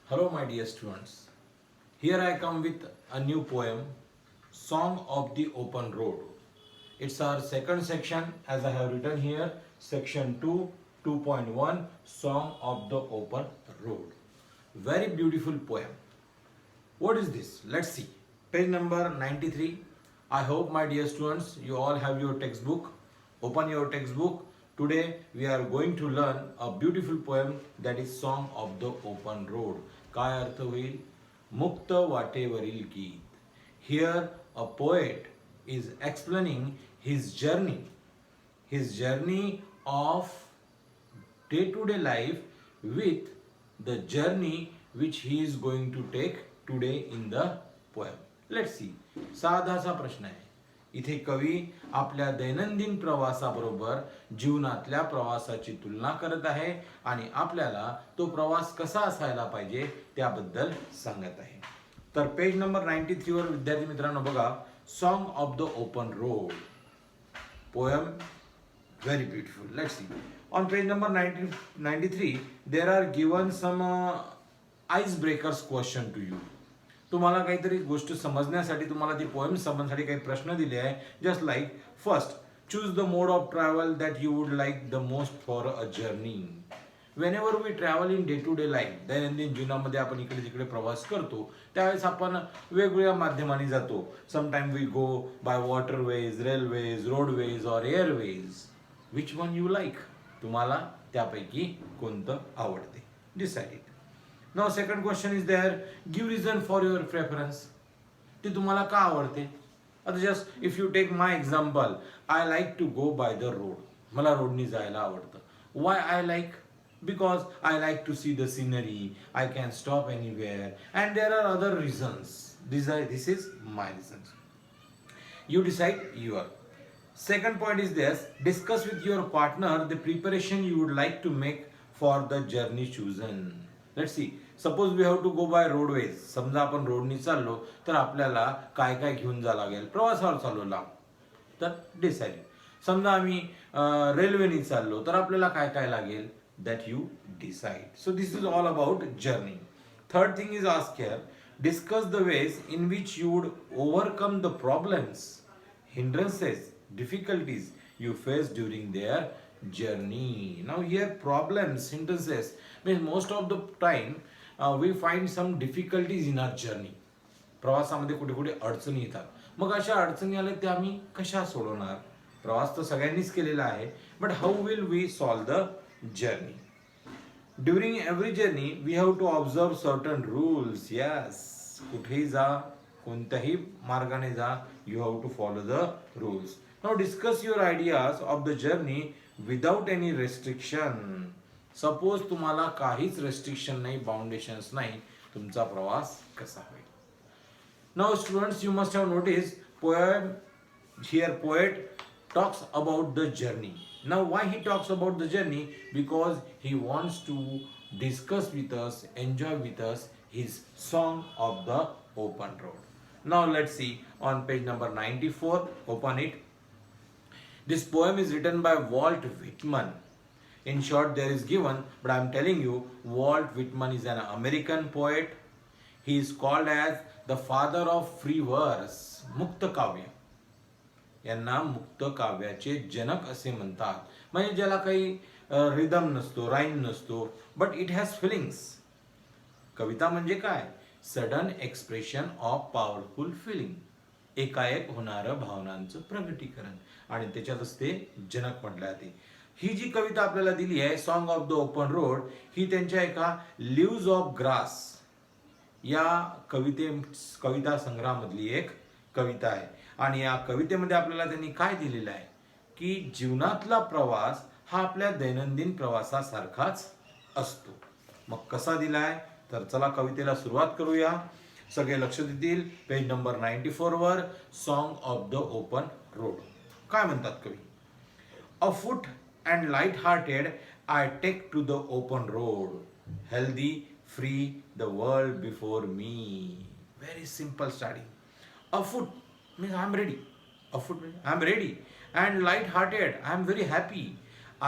Hello, my dear students. Here I come with a new poem, Song of the Open Road. It's our second section, as I have written here, section 2, 2.1, Song of the Open Road. Very beautiful poem. What is this? Let's see. Page number 93. I hope, my dear students, you all have your textbook. Open your textbook. Today we are going to learn a beautiful poem, that is Song of the Open Road. काय अर्थ होईल? मुक्त वाटेवरील गीत. Here a poet is explaining his journey of day-to-day life with the journey which he is going to take today in the poem. Let's see. साधासा प्रश्न आहे. इथे कवी आपल्या दैनंदिन प्रवासाबरोबर जीवनातल्या प्रवासाची तुलना करत आहे आणि आपल्याला तो प्रवास कसा असायला पाहिजे त्याबद्दल सांगत आहे. तर पेज नंबर 93 वर विद्यार्थी मित्रांनो बघा, song of the open road. Poem very beautiful. Let's see. On page number 93, there are given some icebreakers question to you. तुम्हाला काहीतरी गोष्ट समजण्यासाठी, तुम्हाला ती पोएम समजण्यासाठी काही प्रश्न दिले आहे. Just like first, choose the mode of travel that you would like the most for a journey. Whenever we travel in day to day life, दैनंदिन जीवनामध्ये आपण इकडे तिकडे प्रवास करतो त्यावेळेस आपण वेगवेगळ्या माध्यमांनी जातो. Sometime we go by waterways, railways, roadways और airways. Which one you like? तुम्हाला त्यापैकी कोणतं आवडते? Decide it. Now second question is there, give reason for your preference. ती तुम्हाला का आवडते? आता just if you take my example, I like to go by the road. मला रोडनी जायला आवडतं. Why I like? Because I like to see the scenery, I can stop anywhere, and there are other reasons. This is my reasons. You decide your. Second point is this, discuss with your partner the preparation you would like to make for the journey chosen. Let's see. Suppose we have to go by roadways. समजा आपण रोडनी चाललो तर आपल्याला काय काय घेऊन जावं लागेल. प्रवासावर चाललो लांब तर डिसाइड. समजा आम्ही रेल्वेनी चाललो तर आपल्याला काय काय लागेल, that you decide. So this is all about journey. Third thing is asked here, discuss the ways in which you would overcome the problems, hindrances, difficulties you face during their journey. Now here problems, hindrances means most of the time we find some difficulties in our journey. प्रवासामध्ये कुठे कुठे अडचणी येतात. मग अशा अडचणी आल्या त्या आम्ही कशा सोडवणार? प्रवास तर सगळ्यांनीच केलेला आहे, but how will we solve the journey? During every journey we have to observe certain rules. Yes, कुठेही जा, कोणत्याही मार्गाने जा, you have to follow the rules. Now discuss your ideas of the journey without any restriction. Suppose तुम्हाला काहीच restriction नाही, बाउंडेशन्स नाही, तुमचा प्रवास कसा होईल? Now students, you must have noticed poem here, poet talks about the journey. Now why he talks about the journey? Because he wants to discuss with us, enjoy with us his song of the open road. Now let's see on page number 94, open it. This poem is written by Walt Whitman. In short there is given, but I am telling you, Walt Whitman is an American poet. He is called as the father of free verse, Mukta Kavya. यांना मुक्त काव्याचे जनक असे म्हणतात. म्हणजे ज्याला काही rhythm नसतो, rhyme नसतो, but it has feelings. कविता म्हणजे काय? Sudden expression of powerful feeling. एकाएक होणारं भावनांचं प्रगटीकरण, आणि त्याच्यातच ते जनक म्हटलं जाते. ही जी कविता आपल्याला दिली आहे, song of the open road, ही त्यांच्या एका लिव्ज ऑफ ग्रास या कविता संग्रहामधली एक कविता आहे. आणि या कवितेमध्ये आपल्याला त्यांनी काय दिलेलं आहे की जीवनातला प्रवास हा आपल्या दैनंदिन प्रवासासारखाच असतो. मग कसा दिलाय? तर चला कवितेला सुरुवात करूया. सगळे लक्ष देतील. पेज नंबर 94 वर song of the open road. काय म्हणतात कवी? Afoot and light hearted I take to the open road, healthy free the world before me. Very simple starting. Afoot means I am ready. A foot means I am ready. And light-hearted, I am very happy.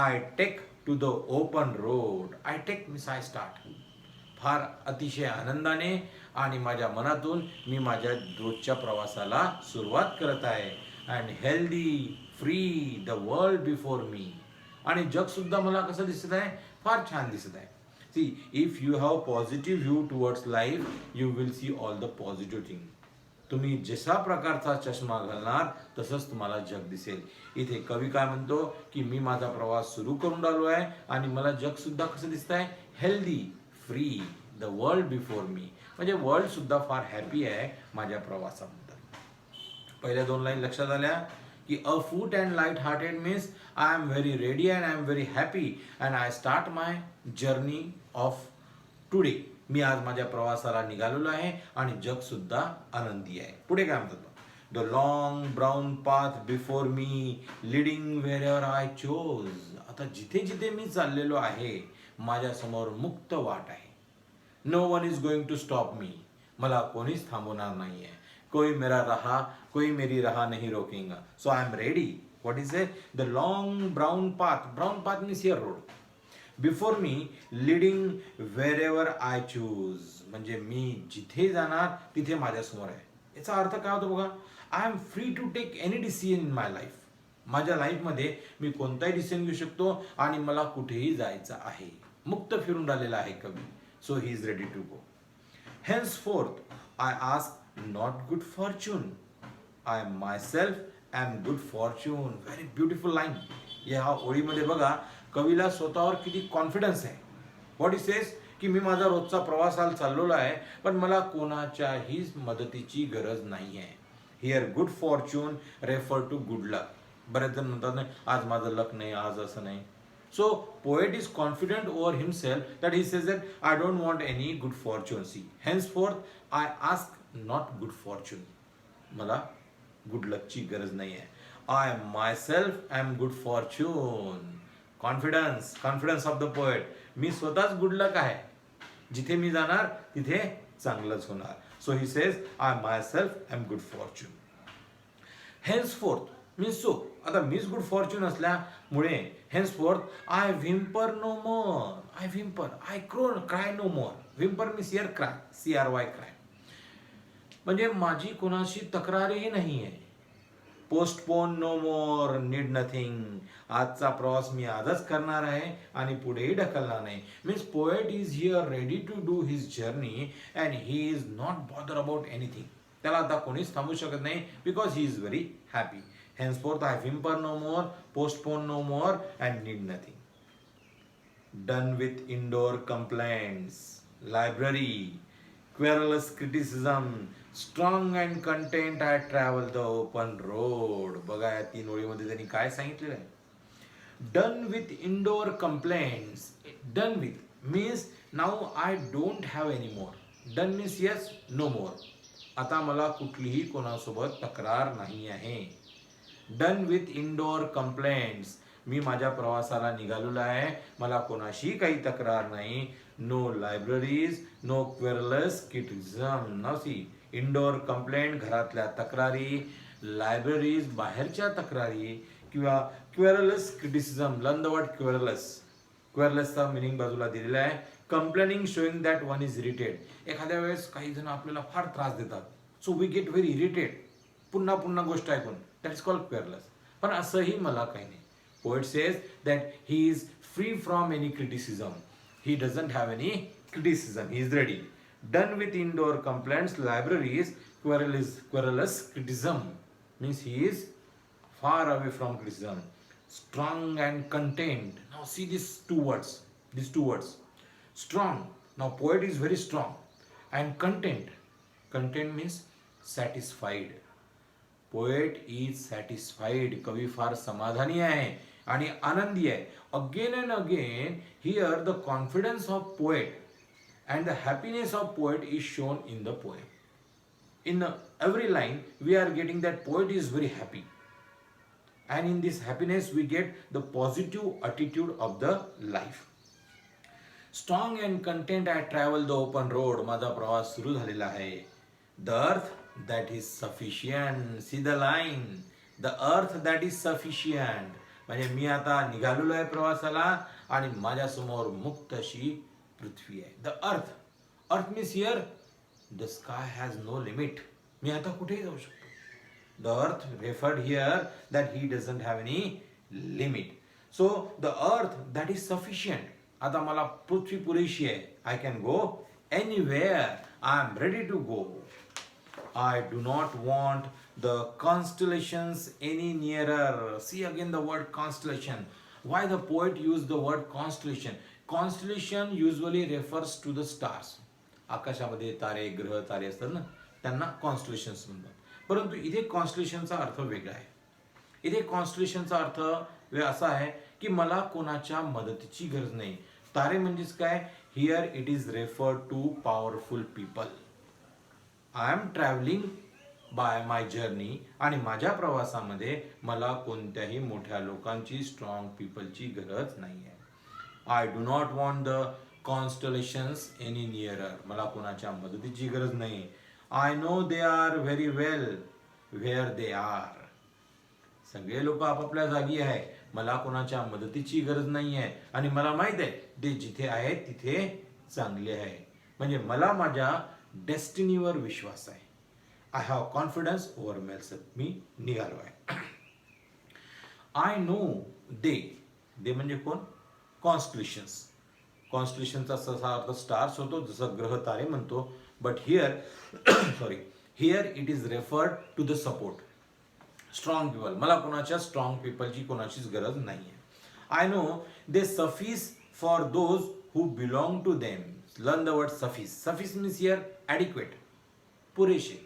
I take to the open road. I take means I start. फार अतिशय आनंदाने आणि माझ्या मनातून मी माझ्या रोजच्या प्रवासाला सुरुवात करत आहे. And healthy free the world before मी. आणि जगसुद्धा मला कसं दिसत आहे? फार छान दिसत आहे. See, if you have positive view towards life you will see all the positive thing. तुम्ही जशा प्रकारचा चष्मा घालणार तसंच तुम्हाला जग दिसेल. इथे कवी काय म्हणतो की मी माझा प्रवास सुरू करून राहिलो आहे आणि मला जगसुद्धा कसं दिसत आहे? Healthy free the world before मी. म्हणजे वर्ल्ड सुद्धा फार हॅपी आहे माझ्या प्रवासाबद्दल. पहिल्या 2 लाईन लक्षात आल्या की afoot and light hearted means I am very ready and I am very happy and I start my journey of today. मी आज माझ्या प्रवासाला निघालेलो आहे आणि जग सुद्धा आनंदी आहे. पुढे काय म्हणतात? The long brown path before me leading wherever I choose. आता जिथे जिथे मी चाललेलो आहे माझ्यासमोर मुक्त वाट आहे. No one is going to stop me. मला कोणीच थांबवणार नाही आहे. कोई मेरा राह कोई मेरी राह नहीं रोकेगा. So I am ready. What is it? The long brown path. Brown path means here road. Before me leading wherever I choose. म्हणजे मी जिथे जाणार तिथे माझ्यासमोर आहे. याचा अर्थ काय होतो बघा? I am free to take any decision in my life. माझ्या लाईफमध्ये मी कोणताही डिसिजन घेऊ शकतो आणि मला कुठेही जायचं आहे. मुक्त फिरून राहिलेला आहे कवी. So he is ready to go. Henceforth I ask not good fortune. I myself am good fortune. Very beautiful line. या ओळीमध्ये बघा कवीला स्वतःवर किती कॉन्फिडन्स आहे. व्हॉट इज सेज की मी माझा रोजचा प्रवासाला चाललेलो आहे पण मला कोणाच्याही मदतीची गरज नाही आहे. Here good fortune refer to good luck. बरेच जण म्हणतात नाही आज माझं लक नाही, आज असं नाही. So poet is confident over himself that he says that I don't want any good fortune. See, henceforth I ask not good fortune. मला good luck ची गरज नाही आहे. I myself am good fortune. Confidence of the poet. मी स्वतःच good luck आहे. जिथे मी जाणार तिथे चांगलंच होणार. So he says I myself am good fortune. Henceforth means so. आता मीच गुड फॉर्च्यून असल्यामुळे henceforth I whimper no more. I whimper, I cry no more. Whimper means here cry, CRY cry. म्हणजे माझी कोणाशी तक्रारही नाही आहे. Postpone no more, need nothing. आजचा प्रवास मी आजच करणार आहे आणि पुढेही ढकलणार नाही. Means poet is here ready to do his journey and he is not bother about anything. त्याला आता कोणीच थांबू शकत नाही because he is very happy. Henceforth I whimper no more, postpone no more, and need nothing. Done with indoor complaints, library, querulous criticism, strong and content I travel the open road. बघा या 3 ओळीमध्ये त्यांनी काय सांगितलेलं आहे? Done with indoor complaints. Done with means now I don't have any more. Done means yes, no more. आता मला कुठलीही कोणासोबत तक्रार नाही आहे. Done with indoor complaints. मी माझ्या प्रवासाला निघालेलो आहे. मला कोणाशी काही तक्रार नाही. No libraries, no querulous criticism. Now see, indoor complaint घरातल्या तक्रारी, लायब्ररीज बाहेरच्या तक्रारी किंवा querulous criticism. Learn the word querulous. क्वेरलसचा मिनिंग बाजूला दिलेला आहे. Complaining showing that one is irritated. एखाद्या वेळेस काही जण आपल्याला फार त्रास देतात. So we get very irritated. पुन्हा पुन्हा गोष्ट ऐकून. That is called क्वेरलस. पण असंही मला काही नाही. Poet says that he is free from any criticism. He doesn't have any criticism. He is ready. Done with indoor complaints, libraries, querulous criticism means he is far away from criticism. Strong and content. Now see these two words. Strong. Now poet is very strong. And content. Content means satisfied. Poet is satisfied. कवी फार समाधानी आहे आणि आनंदी आहे. Again and again here the confidence of poet and the happiness of poet is shone in the poem. In every line we are getting that poet is very happy and in this happiness we get the positive attitude of the life. Strong and content I travel the open road. माझा प्रवास सुरू झालेला आहे. The earth that is sufficient. See the line. The earth that is sufficient. म्हणजे मी आता निघालेलो आहे प्रवासाला आणि माझ्यासमोर मुक्त अशी पृथ्वी आहे. The earth earth means here the sky has no limit. मी आता कुठेही जाऊ शकतो. The earth referred here that he doesn't have any limit. So the earth that is sufficient. आता मला पृथ्वी पुरेशी आहे. I can go anywhere. I am ready to go. I do not want the constellations any nearer. See again the word constellation. Why the poet used the word constellation? Constellation usually refers to the stars. आकाशामध्ये तारे, ग्रह, तारे असतात ना, त्यांना constellations म्हणतात. परंतु इथे कॉन्स्टलेशनचा अर्थ वेगळा आहे. इथे कॉन्स्टलेशनचा अर्थ असा आहे की मला कोणाच्या मदतीची गरज नाही. तारे म्हणजेच काय? Here it is referred to powerful people. I am travelling by my journey आणि माझ्या प्रवासामध्ये मला कोणत्याही मोठ्या लोकांची, स्ट्रॉंग पीपलची गरज नाही आहे. I do not want the constellations any nearer. मला कोणाच्या मदतीची गरज नाही. I know they are very well where they are. सगळे लोक आपापल्या जागी आहे. मला कोणाच्या मदतीची गरज नाही आहे आणि मला माहित आहे ते जिथे आहेत तिथे चांगले आहे. म्हणजे मला माझ्या डेस्टिनीवर विश्वास आहे. I have confidence over myself. मी निघालो आहे. आय नो दे म्हणजे कोण? कॉन्स्टलेशन्स. कॉन्स्टलेशनचा ससा अर्थ स्टार्स होतो, जसं ग्रह तारे म्हणतो. But here, here it is referred to the support. Strong people. मला कोणाच्या strong peopleची कोणाचीच गरज नाही आहे. I know they suffice for those who belong to them. Learn the word suffice. Suffice means here adequate. पुरेसे.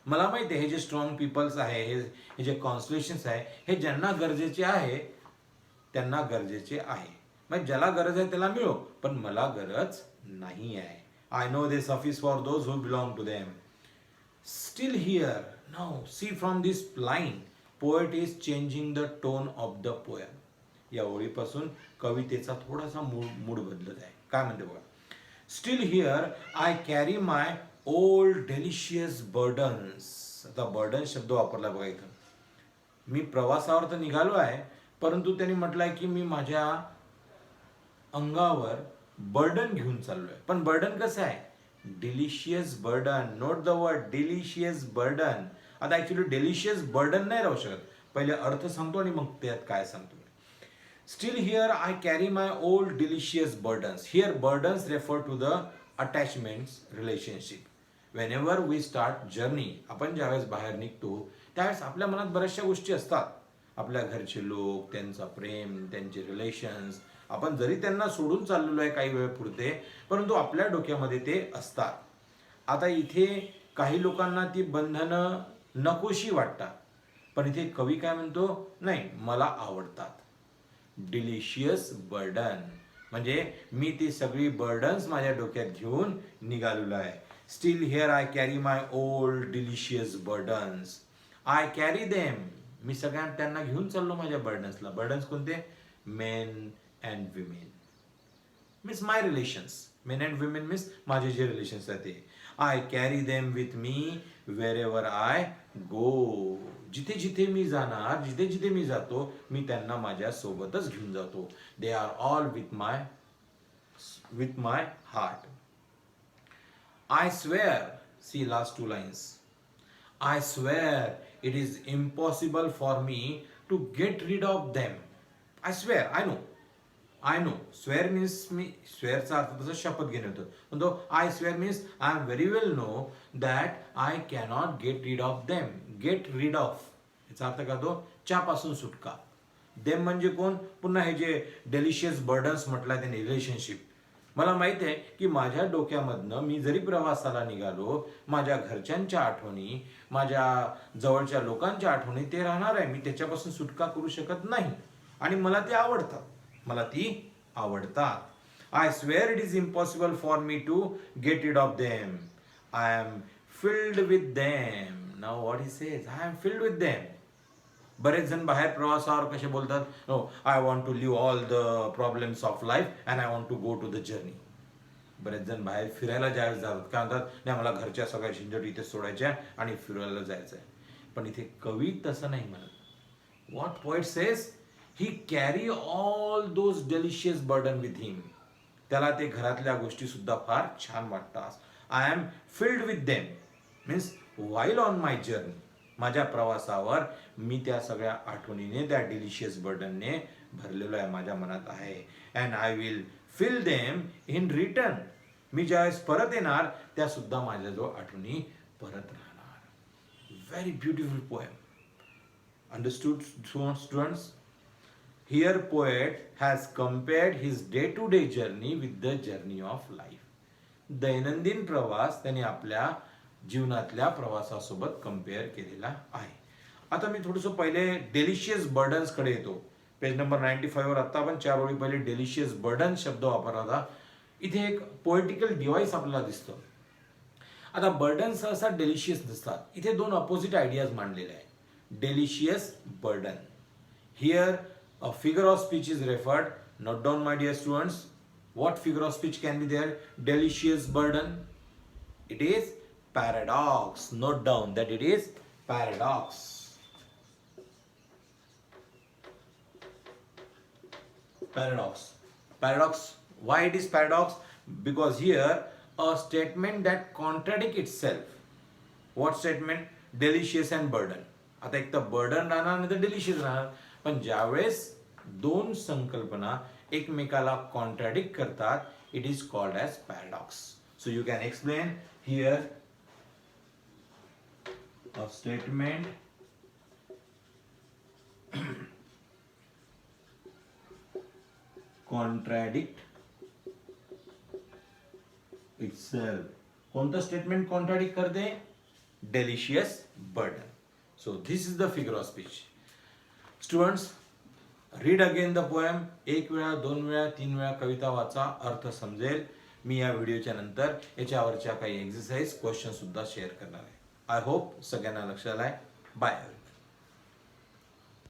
मला माहिती आहे हे जे स्ट्रॉंग पीपल्स आहे, हे जे कॉन्स्टलेशन्स आहे, हे ज्यांना गरजेचे आहे त्यांना गरजेचे आहे. म्हणजे ज्याला गरज आहे त्याला मिळो, पण मला गरज नाही आहे. I know they suffice for those who belong to them. Still here, now see from this line, poet is changing the tone of the poem. या ओळीपासून कवितेचा थोडासा मूड बदलत आहे. काय म्हणते बघा? Still here I carry my old delicious burdens. आता burden शब्द वापरला बघा इथं. मी प्रवासावर तर निघालो आहे, परंतु त्यांनी म्हटलंय की मी माझ्या अंगावर बर्डन घेऊन चाललोय. पण बर्डन कसं आहे? Delicious burden. Note the word delicious burden. आता ऍक्च्युली डिलिशियस बर्डन नाही राहू शकत. पहिले अर्थ सांगतो आणि मग त्यात काय सांगतो. Still here I carry my old delicious burdens. Here burdens refer to the attachments, relationship. Whenever we start journey, आपण ज्यावेळेस बाहेर निघतो त्यावेळेस आपल्या मनात बऱ्याचशा गोष्टी असतात. आपल्या घरचे लोक, त्यांचा प्रेम, त्यांचे रिलेशन्स. आपण जरी त्यांना सोडून चाललेलो आहे काही वेळेपुरते, परंतु आपल्या डोक्यामध्ये ते असतात. आता इथे काही लोकांना ती बंधनं नकोशी वाटतात, पण इथे कवी काय म्हणतो? नाही, मला आवडतात. डिलिशियस बर्डन म्हणजे मी ती सगळी बर्डन्स माझ्या डोक्यात घेऊन निघालेलो आहे. Still here I carry my old delicious burdens. I carry them. मी सगळ्यांना त्यांना घेऊन चाललो माझ्या बर्डन्सला. बर्डन्स कोणते? Men and women means my relations. Men and women means माझे जे रिलेशन्स आहेत ते. I carry them with me wherever I go. जिथे जिथे मी जाणार, जिथे जिथे मी जातो, मी त्यांना माझ्या सोबतच घेऊन जातो. They are all with my heart. I swear, see last two lines. I swear it is impossible for me to get rid of them. I swear, I know. Swear means मी swearचा अर्थ तसं शपथ घेणे होतं. पण I swear means I am very well know that I cannot get rid of them. Get rid of याचा अर्थ का तो? च्यापासून सुटका. देम म्हणजे कोण? पुन्हा हे जे डेलिशियस बर्डन्स म्हटलं त्यांनी, रिलेशनशिप. मला माहिती आहे की माझ्या डोक्यामधनं मी जरी प्रवासाला निघालो, माझ्या घरच्यांच्या आठवणी, माझ्या जवळच्या लोकांच्या आठवणी ते राहणार आहे. मी त्याच्यापासून सुटका करू शकत नाही आणि मला ते आवडतात. मला ती आवडतात. I swear it is impossible for me to get rid of them. I am filled with them. Now what he says, I am filled with them. बरेच जण बाहेर प्रवासावर कसे बोलतात? No, I want to leave all the problems of life and I want to go to the journey. बरेच जण बाहेर फिरायला ज्यावेळेस जातात काय म्हणतात? नाही, मला घरच्या सगळ्या झंझट इथे सोडायच्या आणि फिरायला जायचं आहे. पण इथे कवी तसं नाही म्हणत. What poet says? He carry all those delicious burden with him. त्याला ते घरातल्या गोष्टी सुद्धा फार छान वाटतात. I am filled with them means while on my journey, माझ्या प्रवासावर मी त्या सगळ्या आठवणीने, त्या डिलिशियस बर्डनने भरलेलो आहे, माझ्या मनात आहे. And I will fill them in return, मी ज्यावेळेस परत येणार त्या सुद्धा माझ्याजवळ आठवणी परत राहणार. Very beautiful poem. Understood students? Here poet has compared his day-to-day journey with the journey of life. दैनंदिन प्रवास त्याने आपल्या जीवनातल्या प्रवासासोबत कंपेअर केलेला आहे. आता मी थोडंसं पहिले डेलिशियस बर्डन्स कडे येतो. पेज नंबर 95 वर आता आपण 4 ओळी पहिले डेलिशियस बर्डन शब्द वापरला होता. इथे एक पोएटिकल डिव्हाइस आपल्याला दिसतं. आता बर्डन सहसा डेलिशियस नसतात. इथे दोन अपोजिट आयडियाज मांडलेले आहेत. Delicious burden. Here a figure of speech is referred. Note down, my dear students. What figure of speech can be there? Delicious burden. It is paradox. Note down that it is paradox. Paradox. Paradox. Why it is paradox? Because here a statement that contradicts itself. What statement? Delicious and burden. आता एक तर burden राहणार नाही तर delicious राहणार. पण ज्यावेळेस दोन संकल्पना एकमेकाला कॉन्ट्रॅडिक्ट करतात, it is called as paradox. So you can explain here a statement contradict itself. कोणतं स्टेटमेंट कॉन्ट्रॅडिक्ट करते? Delicious burden. So this is the figure of speech. Students, read again the poem. एक वेळा, दोन वेळा, तीन वेळा कविता वाचा, अर्थ समजेल. मी या व्हिडिओच्या नंतर याच्यावरच्या काही एक्सरसाइज क्वेश्चन सुद्धा शेअर करणार आहे. आय होप सगळ्यांना लक्षात आलाय. बाय.